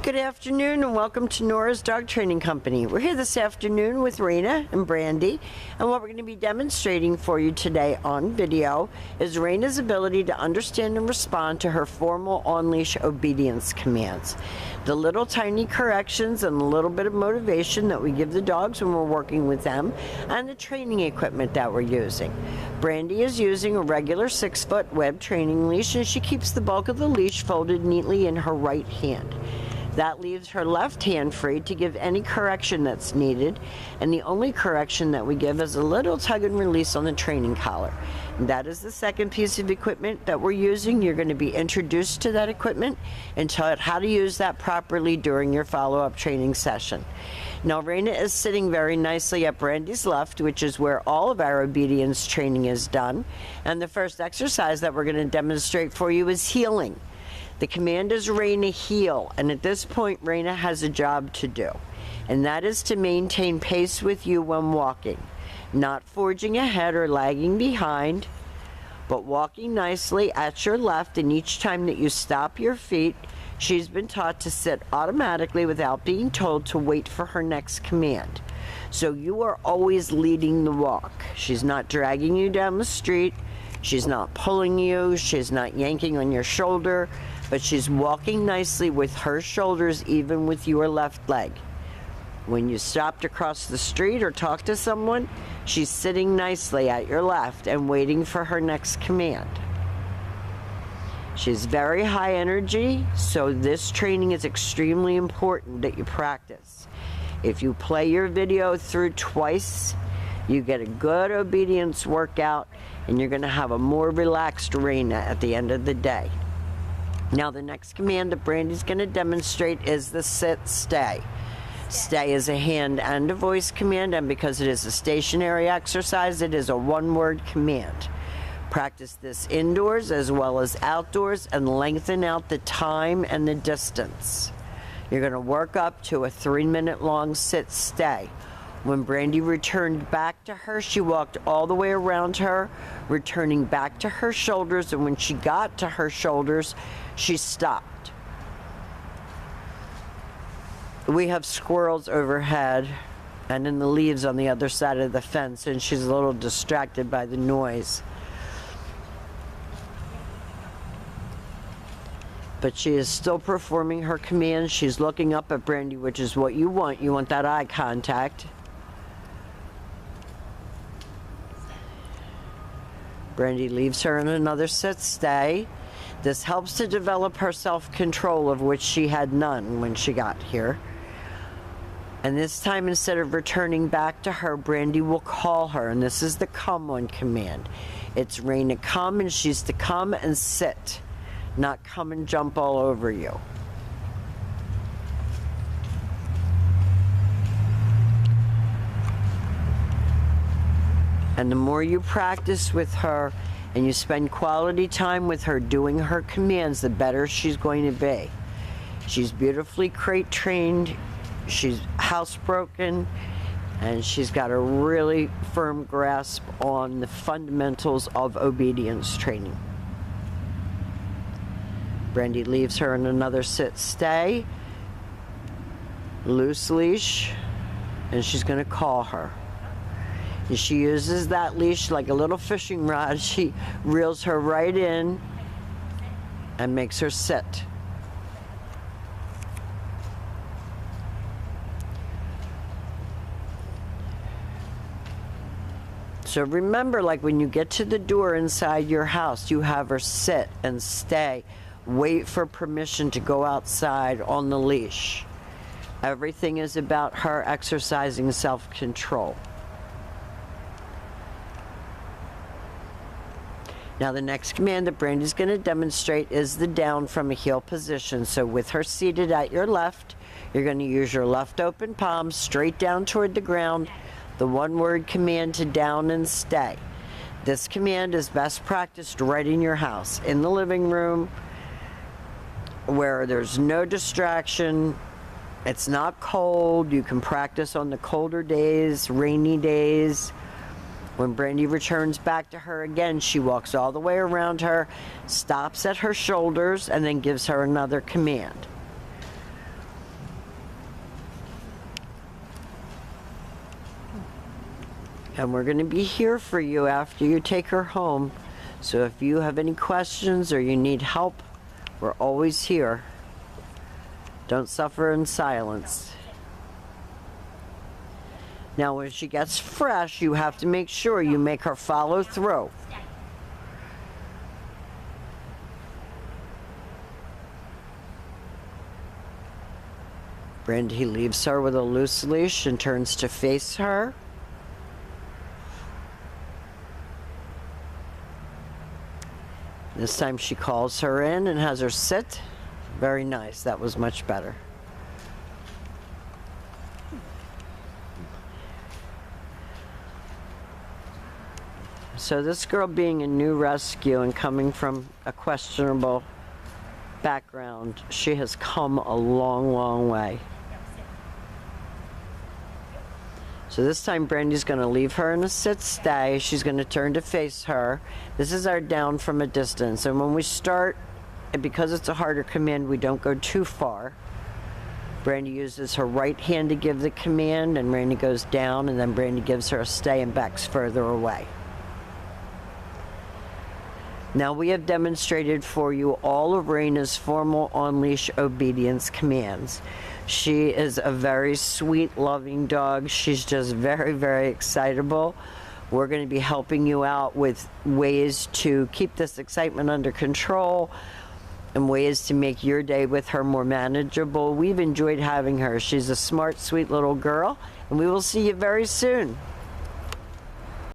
Good afternoon and welcome to Nora's Dog Training Company. We're here this afternoon with Rayna and Brandy, and what we're going to be demonstrating for you today on video is Rayna's ability to understand and respond to her formal on-leash obedience commands. The little tiny corrections and a little bit of motivation that we give the dogs when we're working with them, and the training equipment that we're using. Brandy is using a regular 6-foot web training leash, and she keeps the bulk of the leash folded neatly in her right hand. That leaves her left hand free to give any correction that's needed, and the only correction that we give is a little tug and release on the training collar. And that is the second piece of equipment that we're using. You're going to be introduced to that equipment and taught how to use that properly during your follow-up training session. Now, Rayna is sitting very nicely at Brandy's left, which is where all of our obedience training is done. And the first exercise that we're going to demonstrate for you is heeling. The command is Rayna heel, and at this point Rayna has a job to do, and that is to maintain pace with you when walking, not forging ahead or lagging behind, but walking nicely at your left, and each time that you stop your feet, she's been taught to sit automatically without being told to wait for her next command. So you are always leading the walk. She's not dragging you down the street, she's not pulling you, she's not yanking on your shoulder, but she's walking nicely with her shoulders even with your left leg. When you stop to cross the street or talk to someone, she's sitting nicely at your left and waiting for her next command. She's very high energy, so this training is extremely important that you practice. If you play your video through twice, you get a good obedience workout, and you're going to have a more relaxed Rayna at the end of the day. Now, the next command that Brandy's going to demonstrate is the sit-stay. Stay is a hand and a voice command, and because it is a stationary exercise, it is a one-word command. Practice this indoors as well as outdoors and lengthen out the time and the distance. You're going to work up to a 3-minute long sit-stay. When Brandy returned back to her, she walked all the way around her, returning back to her shoulders, and when she got to her shoulders, she stopped. We have squirrels overhead and in the leaves on the other side of the fence, and she's a little distracted by the noise. But she is still performing her commands. She's looking up at Brandy, which is what you want. You want that eye contact. Brandy leaves her in another sit-stay. This helps to develop her self-control, of which she had none when she got here. And this time, instead of returning back to her, Brandy will call her, and this is the come on command. It's Rayna come, and she's to come and sit, not come and jump all over you. And the more you practice with her and you spend quality time with her doing her commands, the better she's going to be. She's beautifully crate trained, she's housebroken, and she's got a really firm grasp on the fundamentals of obedience training. Brandy leaves her in another sit-stay, loose leash, and she's going to call her. And she uses that leash like a little fishing rod. She reels her right in and makes her sit. So remember, like when you get to the door inside your house, you have her sit and stay. Wait for permission to go outside on the leash. Everything is about her exercising self-control. Now, the next command that Brandy's going to demonstrate is the down from a heel position. So with her seated at your left, you're going to use your left open palm straight down toward the ground, the one-word command to down and stay. This command is best practiced right in your house, in the living room, where there's no distraction. It's not cold. You can practice on the colder days, rainy days. When Brandy returns back to her again, she walks all the way around her, stops at her shoulders, and then gives her another command. And we're going to be here for you after you take her home. So if you have any questions or you need help, we're always here. Don't suffer in silence. Now when she gets fresh, you have to make sure you make her follow through. Brandy leaves her with a loose leash and turns to face her. This time she calls her in and has her sit. Very nice. That was much better. So this girl, being a new rescue and coming from a questionable background, she has come a long, long way. So this time Brandy's going to leave her in a sit stay. She's going to turn to face her. This is our down from a distance. And when we start, because it's a harder command, we don't go too far. Brandy uses her right hand to give the command, and Rayna goes down, and then Brandy gives her a stay and backs further away. Now we have demonstrated for you all of Rayna's formal on-leash obedience commands. She is a very sweet, loving dog. She's just very, very excitable. We're going to be helping you out with ways to keep this excitement under control and ways to make your day with her more manageable. We've enjoyed having her. She's a smart, sweet little girl, and we will see you very soon.